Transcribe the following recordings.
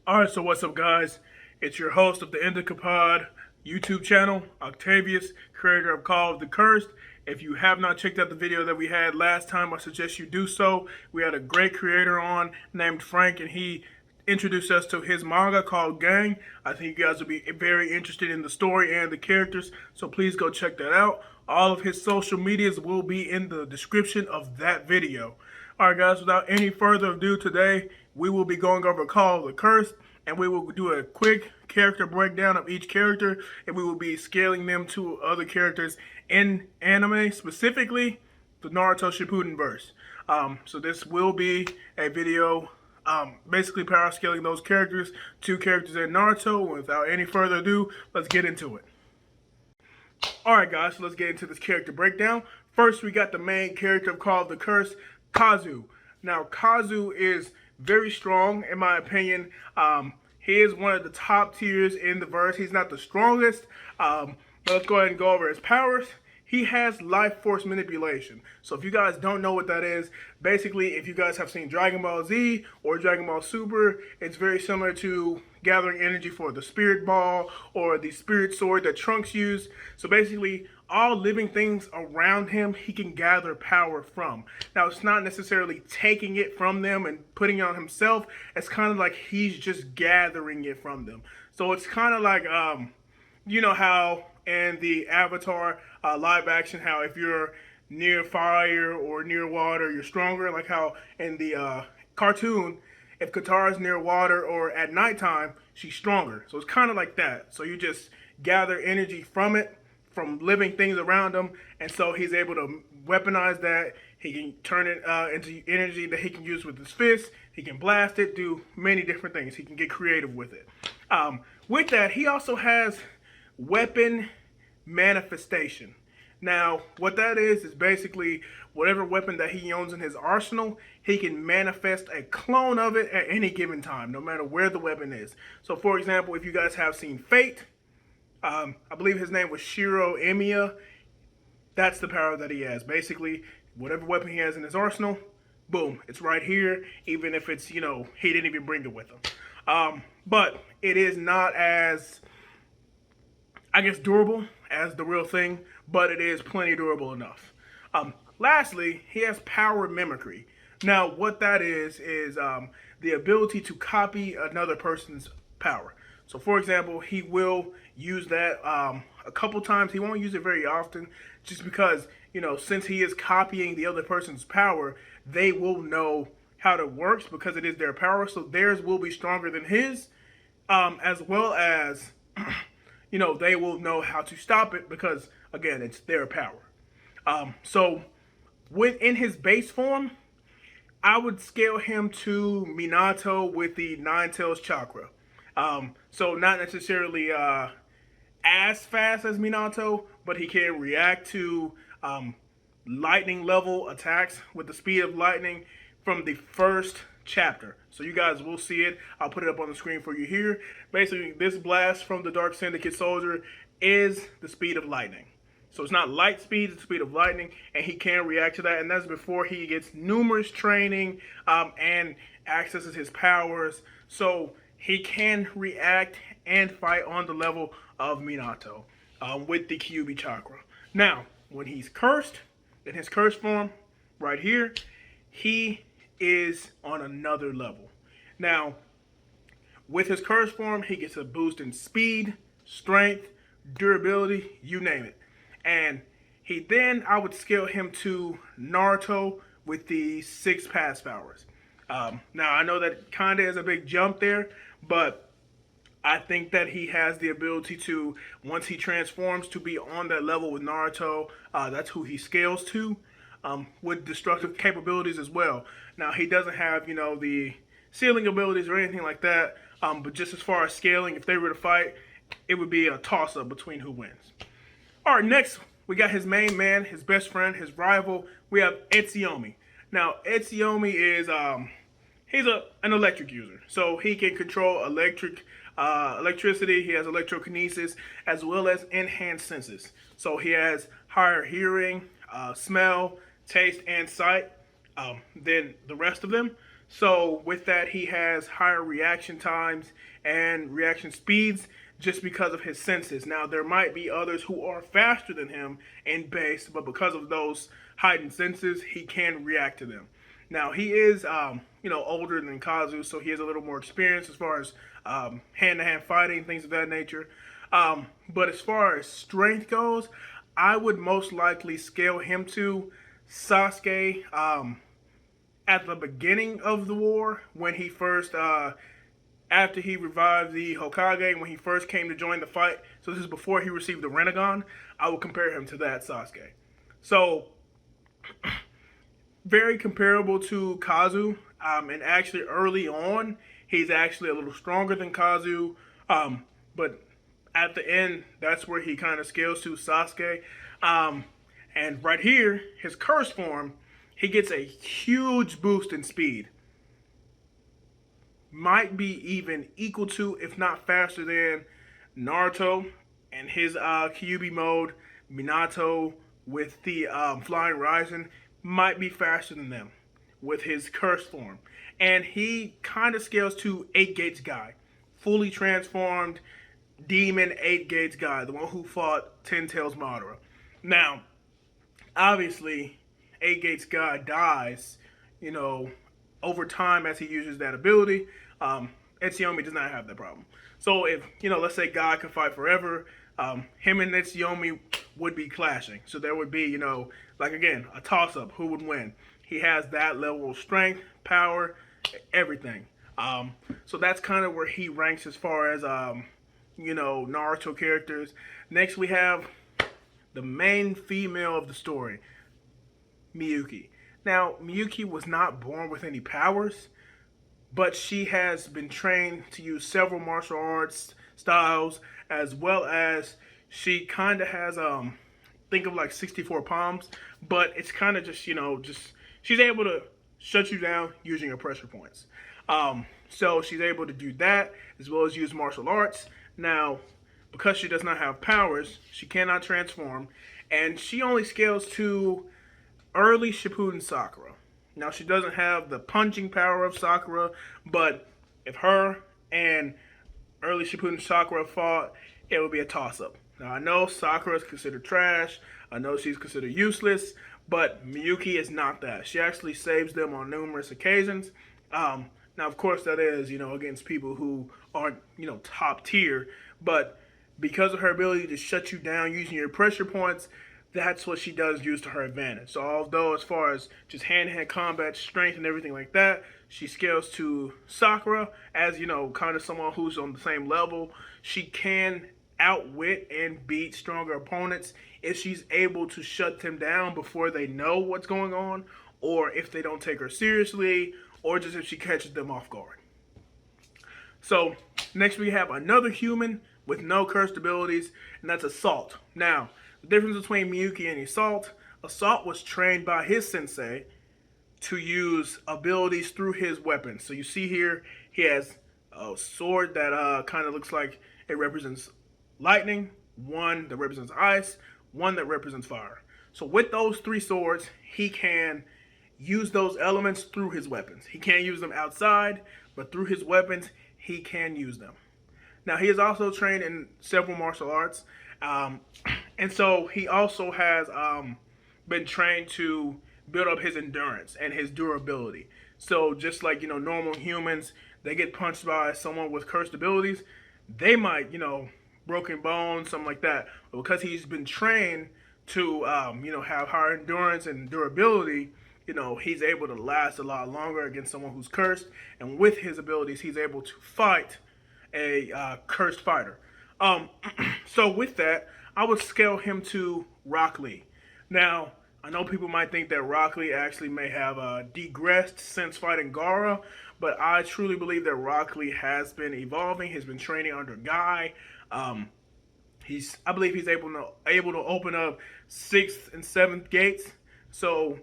Alright, so what's up, guys? It's your host of the Indicapod YouTube channel, Octavius, creator of Call of the Cursed. If you have not checked out the video that we had last time, I suggest you do so. We had a great creator on named Frank, and he introduced us to his manga called Gang. I think you guys will be very interested in the story and the characters, so please go check that out. All of his social medias will be in the description of that video. Alright guys, without any further ado, today we will be going over Call of the Cursed, and we will do a quick character breakdown of each character, and we will be scaling them to other characters in anime, specifically the Naruto Shippuden verse. So this will be a video basically power scaling those characters to characters in Naruto. Without any further ado, let's get into it. Alright guys, so let's get into this character breakdown. First, we got the main character of Call of the Curse, Kazu. Now, Kazu is very strong, in my opinion. He is one of the top tiers in the verse. He's not the strongest, but let's go ahead and go over his powers. He has life force manipulation. So if you guys don't know what that is, basically if you guys have seen Dragon Ball Z or Dragon Ball Super, it's very similar to gathering energy for the spirit ball or the spirit sword that Trunks used. So basically all living things around him, he can gather power from. Now it's not necessarily taking it from them and putting it on himself. It's kind of like he's just gathering it from them. So it's kind of like, you know how in the Avatar live action, how if you're near fire or near water, you're stronger. Like how in the cartoon, if Katara's near water or at nighttime, she's stronger. So it's kind of like that. So you just gather energy from it, from living things around him. And so he's able to weaponize that. He can turn it into energy that he can use with his fists. He can blast it, do many different things. He can get creative with it. With that, he also has weapon manifestation. Now, what that is basically whatever weapon that he owns in his arsenal, he can manifest a clone of it at any given time, no matter where the weapon is. So, for example, if you guys have seen Fate, I believe his name was Shiro Emiya, that's the power that he has. Basically, whatever weapon he has in his arsenal, boom, it's right here, even if it's, you know, he didn't even bring it with him. But it is not as, I guess, durable as the real thing, but it is plenty durable enough. Lastly, he has power mimicry. Now, what that is the ability to copy another person's power. So, for example, he will use that a couple times. He won't use it very often, just because, you know, since he is copying the other person's power, they will know how it works because it is their power. So theirs will be stronger than his, as well as you know, they will know how to stop it because, again, it's their power. So within his base form, I would scale him to Minato with the Nine-Tails Chakra. So not necessarily as fast as Minato, but he can react to lightning level attacks with the speed of lightning from the first chapter. So you guys will see it. I'll put it up on the screen for you here. Basically, this blast from the Dark Syndicate soldier is the speed of lightning. So it's not light speed, it's the speed of lightning, and he can react to that. And that's before he gets numerous training and accesses his powers. So he can react and fight on the level of Minato with the Kyuubi chakra. Now, when he's cursed, in his cursed form, right here, he is on another level. Now, with his curse form, he gets a boost in speed, strength, durability, you name it. And he then, I would scale him to Naruto with the 6 past powers. Now, I know that kind of is a big jump there, but I think that he has the ability to, once he transforms, to be on that level with Naruto. That's who he scales to. With destructive capabilities as well. Now, he doesn't have, you know, the sealing abilities or anything like that, but just as far as scaling, if they were to fight, it would be a toss-up between who wins. All right, next, we got his main man, his best friend, his rival. We have Etsyomi. Now, Etsyomi is, he's an electric user, so he can control electricity. He has electrokinesis, as well as enhanced senses. So he has higher hearing, smell, taste, and sight than the rest of them. So with that, he has higher reaction times and reaction speeds just because of his senses. Now there might be others who are faster than him in base, but because of those heightened senses, he can react to them. Now he is, older than Kazu, so he has a little more experience as far as hand-to-hand fighting, things of that nature. But as far as strength goes, I would most likely scale him to Sasuke at the beginning of the war when he first, after he revived the Hokage, when he first came to join the fight. So this is before he received the Rinnegan. I would compare him to that Sasuke. So very comparable to Kazu, and actually early on, he's actually a little stronger than Kazu, but at the end, that's where he kind of scales to Sasuke. And right here, his curse form, he gets a huge boost in speed. Might be even equal to, if not faster than, Naruto and his Kyuubi mode, Minato with the Flying Rising, might be faster than them with his curse form. And he kind of scales to 8 Gates guy, fully transformed demon 8 Gates guy, the one who fought Ten Tails Madara. Now, obviously, 8 Gates guy dies, over time as he uses that ability. Etsyomi does not have that problem. So if, let's say God could fight forever, him and Etsyomi would be clashing. So there would be, again, a toss-up. Who would win? He has that level of strength, power, everything. So that's kind of where he ranks as far as, Naruto characters. Next we have the main female of the story, Miyuki. Now, Miyuki was not born with any powers, but she has been trained to use several martial arts styles, as well as she kind of has, think of like 64 palms, but it's kind of just, she's able to shut you down using her pressure points. So she's able to do that, as well as use martial arts. Now, because she does not have powers, she cannot transform, and she only scales to early Shippuden Sakura. Now, she doesn't have the punching power of Sakura, but if her and early Shippuden Sakura fought, it would be a toss-up. Now, I know Sakura is considered trash. I know she's considered useless, but Miyuki is not that. She actually saves them on numerous occasions. Now, of course, that is, against people who aren't, top tier, but because of her ability to shut you down using your pressure points, that's what she does use to her advantage. So although as far as just hand-to-hand combat, strength, and everything like that, she scales to Sakura as, kind of someone who's on the same level. She can outwit and beat stronger opponents if she's able to shut them down before they know what's going on, or if they don't take her seriously, or just if she catches them off guard. So next we have another human with no cursed abilities, and that's Assault. Now, the difference between Miyuki and Assault was trained by his sensei to use abilities through his weapons. So you see here, he has a sword that kind of looks like it represents lightning, one that represents ice, one that represents fire. So with those 3 swords, he can use those elements through his weapons. He can't use them outside, but through his weapons, he can use them. Now, he is also trained in several martial arts, and so he also has been trained to build up his endurance and his durability. So just like, normal humans, they get punched by someone with cursed abilities, they might, broken bones, something like that. But because he's been trained to, have higher endurance and durability, he's able to last a lot longer against someone who's cursed. And with his abilities, he's able to fight a cursed fighter. So with that, I would scale him to Rock Lee. Now, I know people might think that Rock Lee actually may have degressed since fighting Gaara, but I truly believe that Rock Lee has been evolving. He's been training under Guy. I believe he's able to open up 6th and 7th gates. So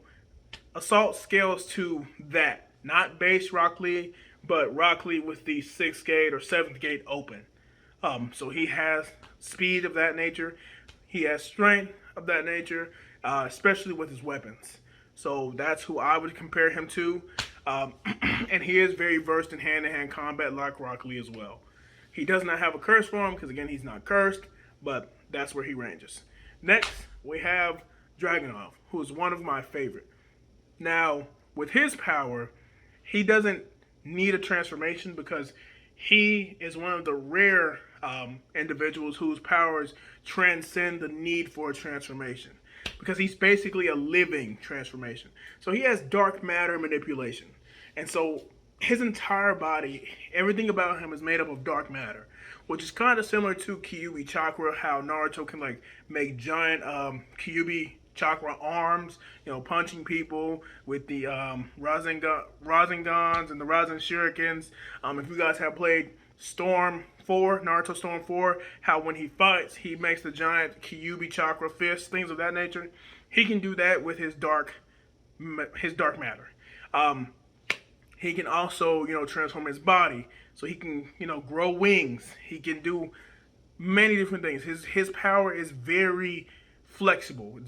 Assault scales to that, not base Rock Lee, but Rock Lee with the 6th gate or 7th gate open. So he has speed of that nature. He has strength of that nature, especially with his weapons. So that's who I would compare him to. And he is very versed in hand-to-hand combat like Rock Lee as well. He does not have a curse form because, again, he's not cursed, but that's where he ranges. Next, we have Dragunov, who is one of my favorite. Now, with his power, he doesn't need a transformation because he is one of the rare individuals whose powers transcend the need for a transformation, because he's basically a living transformation. So he has dark matter manipulation. And so his entire body, everything about him is made up of dark matter, which is kind of similar to Kyuubi chakra, how Naruto can like make giant Kyuubi chakra arms, punching people with the Razengans and the Rasen Shurikens. If you guys have played Storm 4, Naruto Storm 4, how when he fights, he makes the giant Kyuubi chakra fists, things of that nature. He can do that with his dark matter. He can also, transform his body, so he can, grow wings. He can do many different things. His power is very flexible.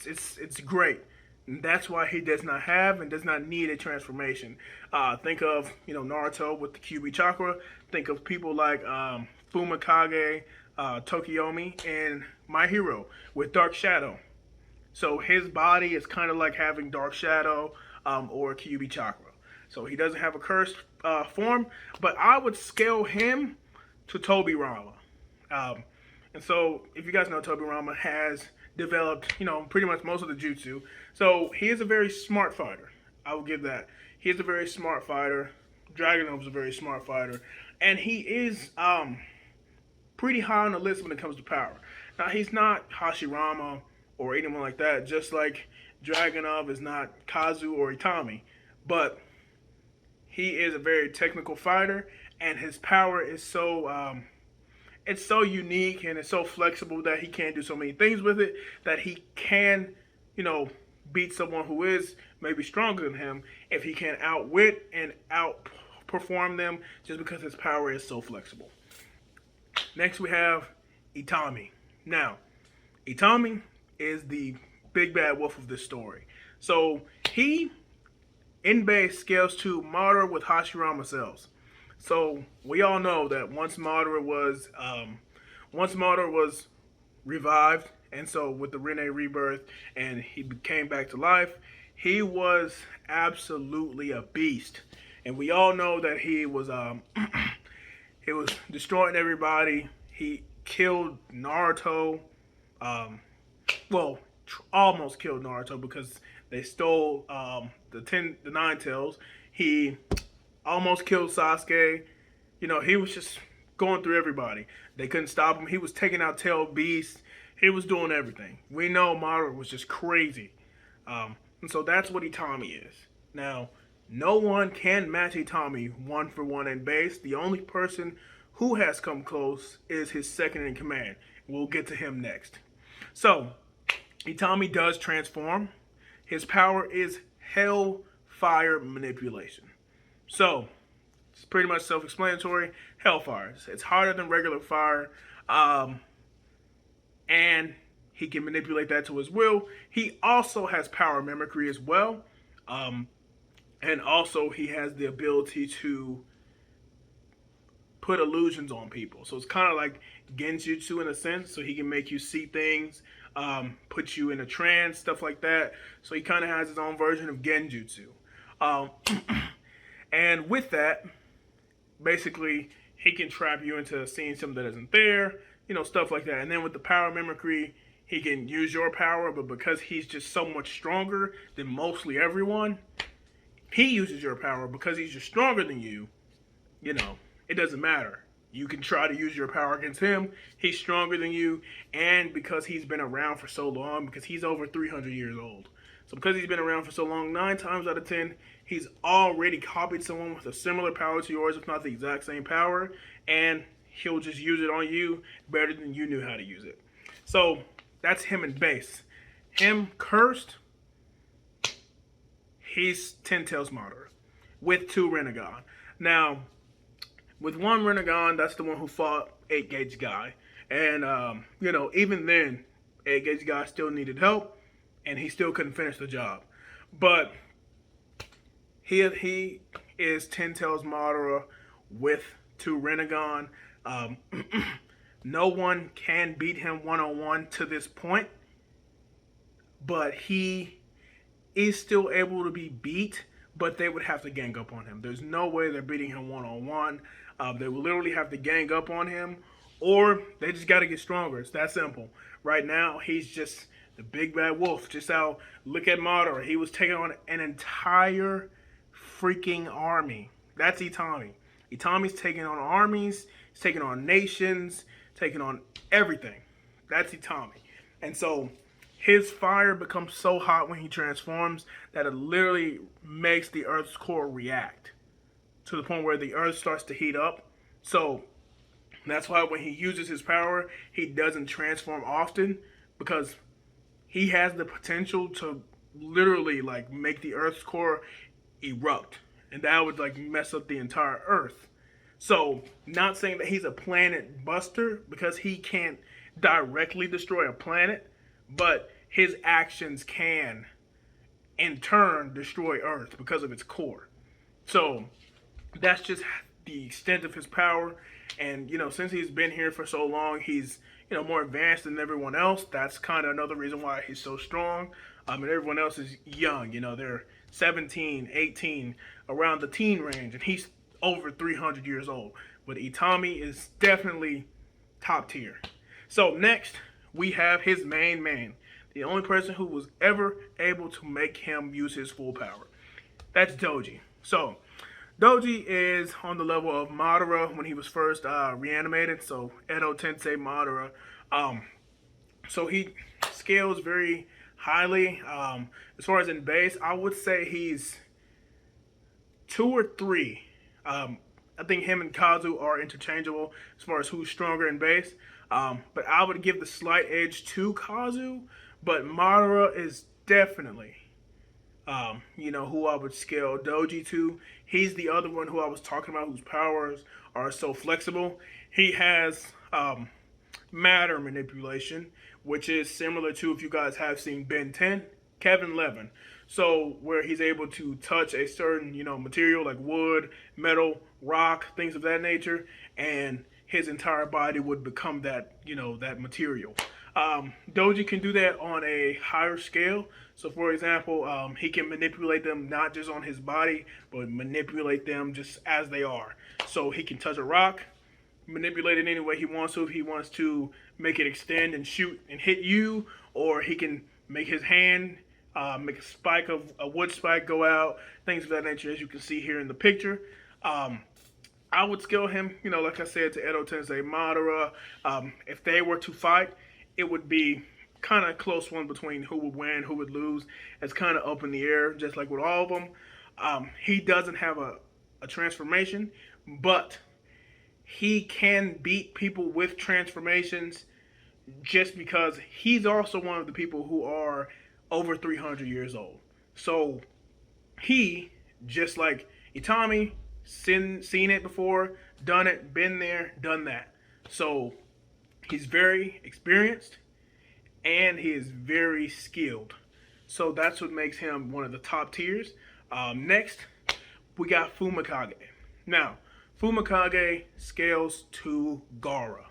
It's great. And that's why he does not have and does not need a transformation. Think of, Naruto with the Kyuubi chakra. Think of people like Fuma Kage, Tokiomi, and my hero with Dark Shadow. So his body is kind of like having Dark Shadow or Kyuubi chakra. So he doesn't have a cursed form, but I would scale him to Tobirama. And so if you guys know, Tobirama has developed, pretty much most of the jutsu. So he is a very smart fighter. I will give that. He is a very smart fighter. Dragunov is a very smart fighter. And he is pretty high on the list when it comes to power. Now, he's not Hashirama or anyone like that, just like Dragunov is not Kazu or Itami. But he is a very technical fighter, and his power is so it's so unique and it's so flexible that he can do so many things with it, that he can, beat someone who is maybe stronger than him if he can outwit and outperform them, just because his power is so flexible. Next we have Itami. Now, Itami is the big bad wolf of this story. So he, in base, scales to Madara with Hashirama cells. So we all know that once Madara was revived, and so with the Rinne rebirth, and he came back to life, he was absolutely a beast. And we all know that he was he was destroying everybody. He killed Naruto. Almost killed Naruto because they stole the Nine Tails. He almost killed Sasuke. He was just going through everybody. They couldn't stop him. He was taking out tail beasts. He was doing everything. We know Madara was just crazy. And so that's what Itami is. Now, no one can match Itami 1-for-1 in base. The only person who has come close is his second in command. We'll get to him next. So, Itami does transform. His power is Hellfire manipulation. So, it's pretty much self-explanatory. Hellfire. It's harder than regular fire. And he can manipulate that to his will. He also has power mimicry as well. And also he has the ability to put illusions on people. So it's kind of like genjutsu in a sense. So he can make you see things, put you in a trance, stuff like that. So he kind of has his own version of genjutsu. And with that, basically, he can trap you into seeing something that isn't there, stuff like that. And then with the power mimicry, he can use your power, but because he's just so much stronger than mostly everyone, he uses your power. Because he's just stronger than you, it doesn't matter. You can try to use your power against him. He's stronger than you, and because he's been around for so long, because he's over 300 years old. So because he's been around for so long, 9 times out of 10, he's already copied someone with a similar power to yours, if not the exact same power, and he'll just use it on you better than you knew how to use it. So that's him in base. Him cursed, he's 10 Tails Madara with 2 Rinnegan. Now, with 1 Rinnegan, that's the one who fought 8 Gauge Guy. And, even then, 8 Gauge Guy still needed help, and he still couldn't finish the job. But He is Ten Tails Madara with two Renegon. Um, no one can beat him one-on-one to this point, but he is still able to be beat, but they would have to gang up on him. There's no way they're beating him one-on-one. They will literally have to gang up on him, or they just got to get stronger. It's that simple. Right now, he's just the big bad wolf. Just how, look at Madara. He was taking on an entire freaking army. That's Itami. Itami's taking on armies, he's taking on nations, taking on everything. That's Itami. And so his fire becomes so hot when he transforms that it literally makes the Earth's core react to the point where the Earth starts to heat up. So that's why when he uses his power, he doesn't transform often, because he has the potential to literally like make the Earth's core erupt, and that would like mess up the entire Earth. So, not saying that he's a planet buster, because he can't directly destroy a planet, but his actions can in turn destroy Earth because of its core. So that's just the extent of his power. And since he's been here for so long, he's more advanced than everyone else. That's kind of another reason why he's so strong. And everyone else is young. They're 17, 18, around the teen range, and he's over 300 years old. But Itami is definitely top tier. So next, we have his main man, the only person who was ever able to make him use his full power. That's Doji. So Doji is on the level of Madara when he was first reanimated. So Edo Tensei Madara. So he scales very highly. As far as in base, I would say he's 2 or 3. I think him and Kazu are interchangeable as far as who's stronger in base. But I would give the slight edge to Kazu. But Madara is definitely, who I would scale Doji to. He's the other one who I was talking about, whose powers are so flexible. He has matter manipulation, which is similar to, if you guys have seen Ben 10, Kevin Levin. So where he's able to touch a certain, material like wood, metal, rock, things of that nature, and his entire body would become that, that material. Doji can do that on a higher scale. So for example, he can manipulate them not just on his body, but manipulate them just as they are. So he can touch a rock, manipulate it any way he wants to. If he wants to make it extend and shoot and hit you, or he can make his hand make a spike of a wood spike go out, things of that nature, as you can see here in the picture. I would scale him, like I said, to Edo Tensei Madara. If they were to fight, it would be kind of a close one between who would win, who would lose. It's kind of up in the air, just like with all of them. He doesn't have a transformation, but he can beat people with transformations just because he's also one of the people who are over 300 years old. So he, just like Itami, seen it before, done it, been there, done that. So he's very experienced and he is very skilled. So that's what makes him one of the top tiers. Next, we got Fuma Kage. Now, Fuma Kage scales to Gaara.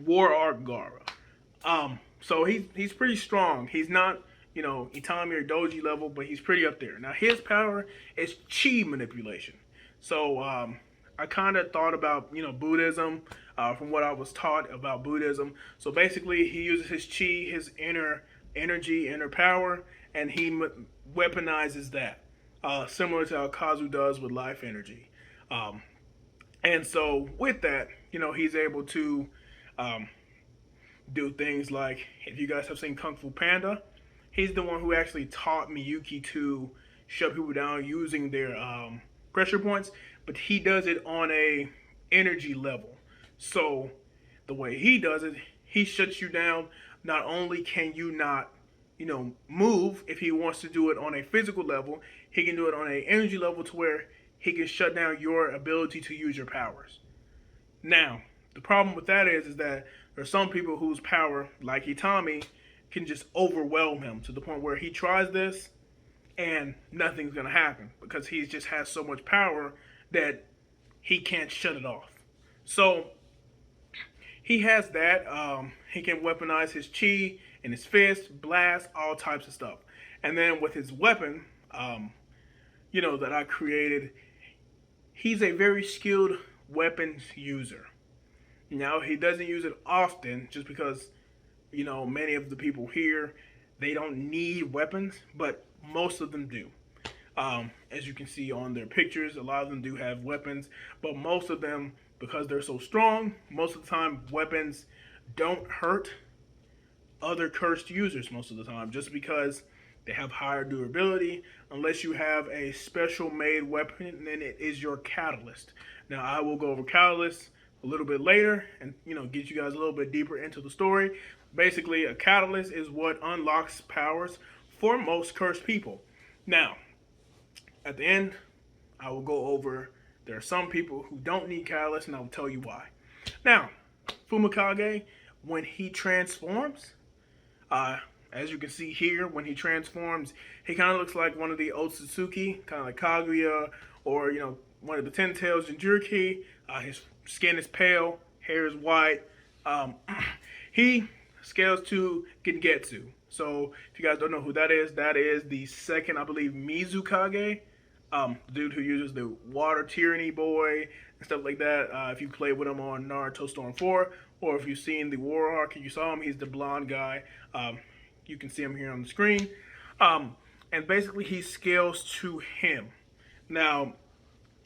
War Arc Gaara. So he's pretty strong. He's not, Itami or Doji level, but he's pretty up there. Now his power is chi manipulation. So I kind of thought about, Buddhism, from what I was taught about Buddhism. So basically he uses his chi, his inner energy, inner power, and he weaponizes that. Similar to how Kazu does with life energy. And so with that, he's able to do things like, if you guys have seen Kung Fu Panda, he's the one who actually taught Miyuki to shut people down using their pressure points, but he does it on a energy level. So the way he does it, he shuts you down. Not only can you not, move, if he wants to do it on a physical level, he can do it on an energy level to where he can shut down your ability to use your powers. Now, the problem with that is that there are some people whose power, like Itami, can just overwhelm him to the point where he tries this and nothing's gonna happen because he just has so much power that he can't shut it off. So he has that. He can weaponize his chi and his fist, blast, all types of stuff. And then with his weapon, that I created, he's a very skilled weapons user. Now he doesn't use it often, just because many of the people here, they don't need weapons, but most of them do. As you can see on their pictures, a lot of them do have weapons, but most of them, because they're so strong, most of the time weapons don't hurt other cursed users most of the time, just because they have higher durability, unless you have a special made weapon, then it is your catalyst. Now I will go over catalyst a little bit later and get you guys a little bit deeper into the story. Basically, a catalyst is what unlocks powers for most cursed people. Now, at the end, I will go over, there are some people who don't need catalyst, and I will tell you why. Now, Fuma Kage, when he transforms, as you can see here, when he transforms, he kind of looks like one of the Otsutsuki, kind of like Kaguya, or one of the Ten Tails Jinchuriki. His skin is pale, hair is white. He scales to Gengetsu. So if you guys don't know who that is the second, I believe, Mizukage, dude who uses the water tyranny boy and stuff like that. If you played with him on Naruto Storm 4, or if you've seen the War Arc and you saw him, he's the blonde guy. You can see him here on the screen. And basically he scales to him. Now,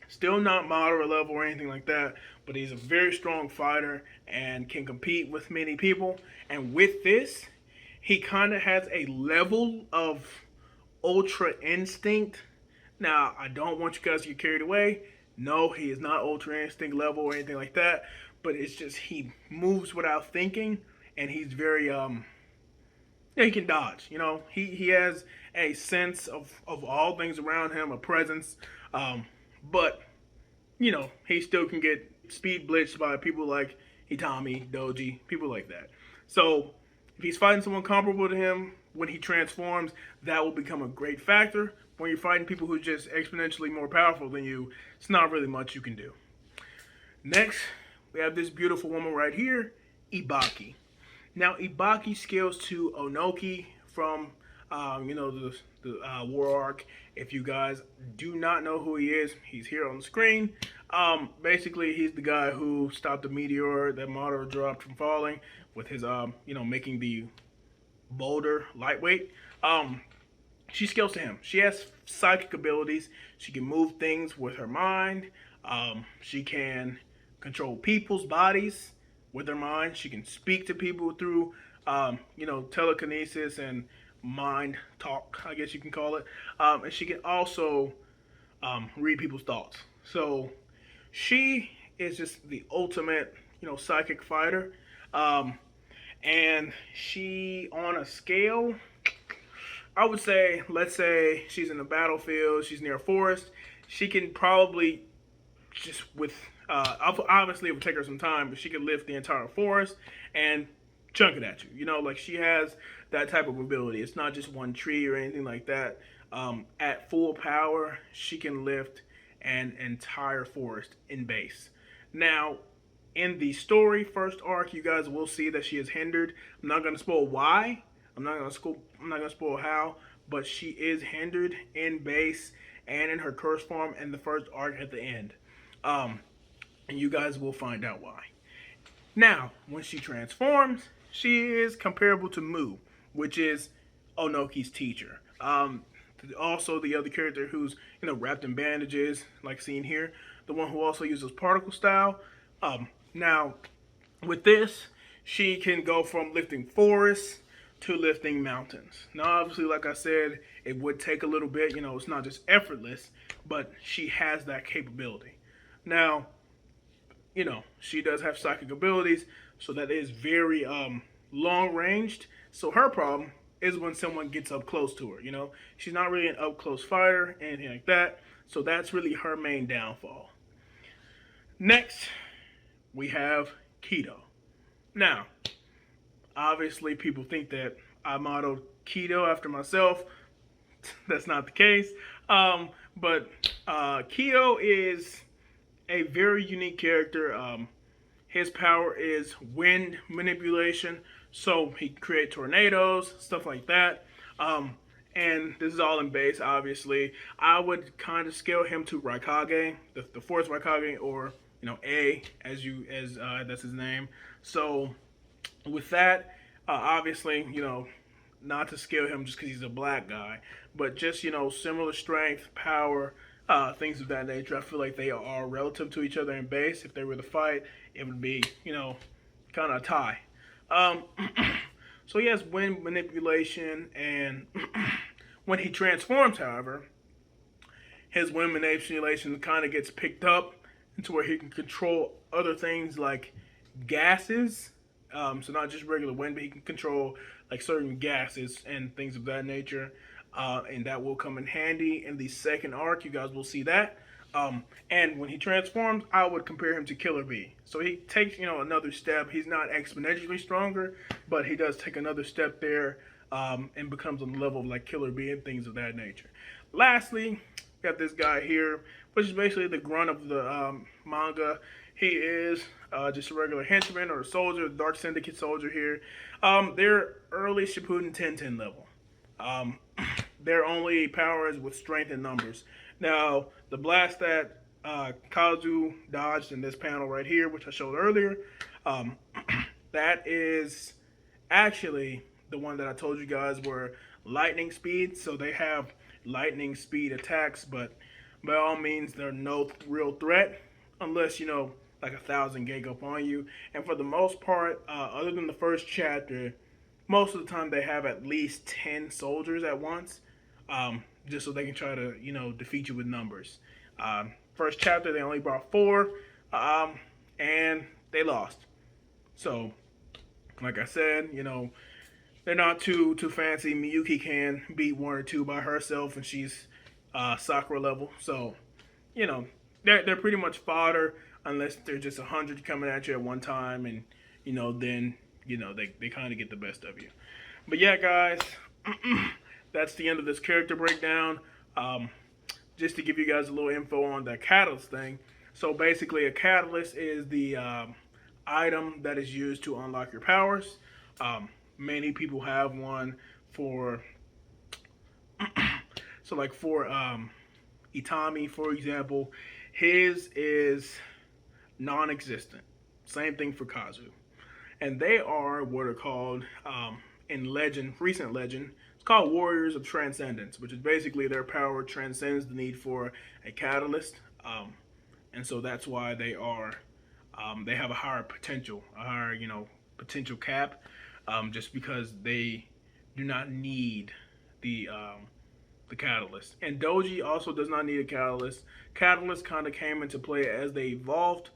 still not moderate level or anything like that, but he's a very strong fighter and can compete with many people. And with this, he kind of has a level of Ultra Instinct. Now, I don't want you guys to get carried away. No, he is not Ultra Instinct level or anything like that, but it's just he moves without thinking, and he's very, he can dodge. He has a sense of all things around him, a presence, but, he still can get speed blitzed by people like Itami, Doji, people like that. So, if he's fighting someone comparable to him, when he transforms, that will become a great factor. When you're fighting people who are just exponentially more powerful than you, it's not really much you can do. Next, we have this beautiful woman right here, Ibaki. Now, Ibaki scales to Onoki from, the War Arc. If you guys do not know who he is, he's here on the screen. Basically, he's the guy who stopped the meteor that Madara dropped from falling with his, making the boulder lightweight. She scales to him. She has psychic abilities. She can move things with her mind. She can control people's bodies with her mind. She can speak to people through, telekinesis and mind talk, I guess you can call it. And she can also read people's thoughts. So she is just the ultimate, psychic fighter. And she, on a scale, I would say, let's say she's in a battlefield, she's near a forest, she can probably just with, obviously it would take her some time, but she could lift the entire forest and chunk it at you. Like she has that type of ability. It's not just one tree or anything like that. At full power, she can lift an entire forest in base. Now, in the story first arc, you guys will see that she is hindered. I'm not going to spoil why. I'm not going to spoil how, but she is hindered in base and in her curse form in the first arc at the end. And you guys will find out why. Now, when she transforms, she is comparable to Mu, which is Onoki's teacher. Also, the other character who's wrapped in bandages, like seen here, the one who also uses particle style. Now, with this, she can go from lifting forests to lifting mountains. Now, obviously, like I said, it would take a little bit. It's not just effortless, but she has that capability. Now, she does have psychic abilities, so that is very long-ranged. So her problem is when someone gets up close to her. She's not really an up-close fighter, anything like that. So that's really her main downfall. Next, we have Keto. Now, obviously people think that I modeled Keto after myself. that's not the case. But Keto is a very unique character. His power is wind manipulation, so he can create tornadoes, stuff like that. And this is all in base, obviously. I would kind of scale him to Raikage, the fourth Raikage, or A, as that's his name. So with that, obviously, not to scale him just because he's a black guy, but just similar strength, power, things of that nature. I feel like they are relative to each other in base. If they were to fight, it would be kind of a tie. So he has wind manipulation, and when he transforms, however, his wind manipulation kind of gets picked up into where he can control other things like gases. So not just regular wind, but he can control like certain gases and things of that nature. And that will come in handy in the second arc. You guys will see that. And when he transforms, I would compare him to Killer Bee. So he takes, another step. He's not exponentially stronger, but he does take another step there, and becomes on the level of like Killer Bee and things of that nature. Lastly, got this guy here, which is basically the grunt of the manga. He is just a regular henchman or a soldier, Dark Syndicate soldier here. They're early Shippuden 10-10 level. Their only power is with strength and numbers. Now, the blast that Kazu dodged in this panel right here, which I showed earlier, that is actually the one that I told you guys were lightning speed. So they have lightning speed attacks, but by all means, they're no real threat unless, like 1,000 gang up on you. And for the most part, other than the first chapter, most of the time they have at least 10 soldiers at once, just so they can try to, defeat you with numbers. First chapter, they only brought 4, and they lost. So, like I said, they're not too fancy. Miyuki can beat 1 or 2 by herself, and she's Sakura level. So, they're pretty much fodder unless there's just 100 coming at you at one time, and then they kind of get the best of you. But yeah, guys, that's the end of this character breakdown. Just to give you guys a little info on the catalyst thing. So basically, a catalyst is the item that is used to unlock your powers. Many people have one for so like for Itami, for example, his is non-existent. Same thing for Kazu. And they are what are called, in legend, recent legend, it's called Warriors of Transcendence, which is basically their power transcends the need for a catalyst. And so that's why they are, they have a higher potential, potential cap, just because they do not need the catalyst. And Doji also does not need a catalyst. Catalyst kind of came into play as they evolved,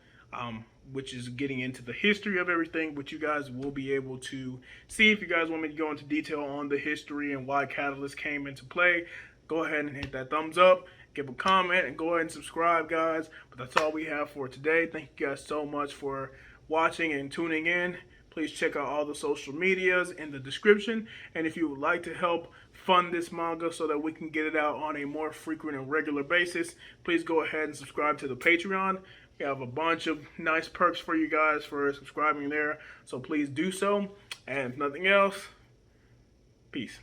which is getting into the history of everything, which you guys will be able to see. If you guys want me to go into detail on the history and why Catalyst came into play, go ahead and hit that thumbs up, give a comment, and go ahead and subscribe, guys. But that's all we have for today. Thank you guys so much for watching and tuning in. Please check out all the social medias in the description. And if you would like to help fund this manga so that we can get it out on a more frequent and regular basis, please go ahead and subscribe to the Patreon. We have a bunch of nice perks for you guys for subscribing there, so please do so. And if nothing else, peace.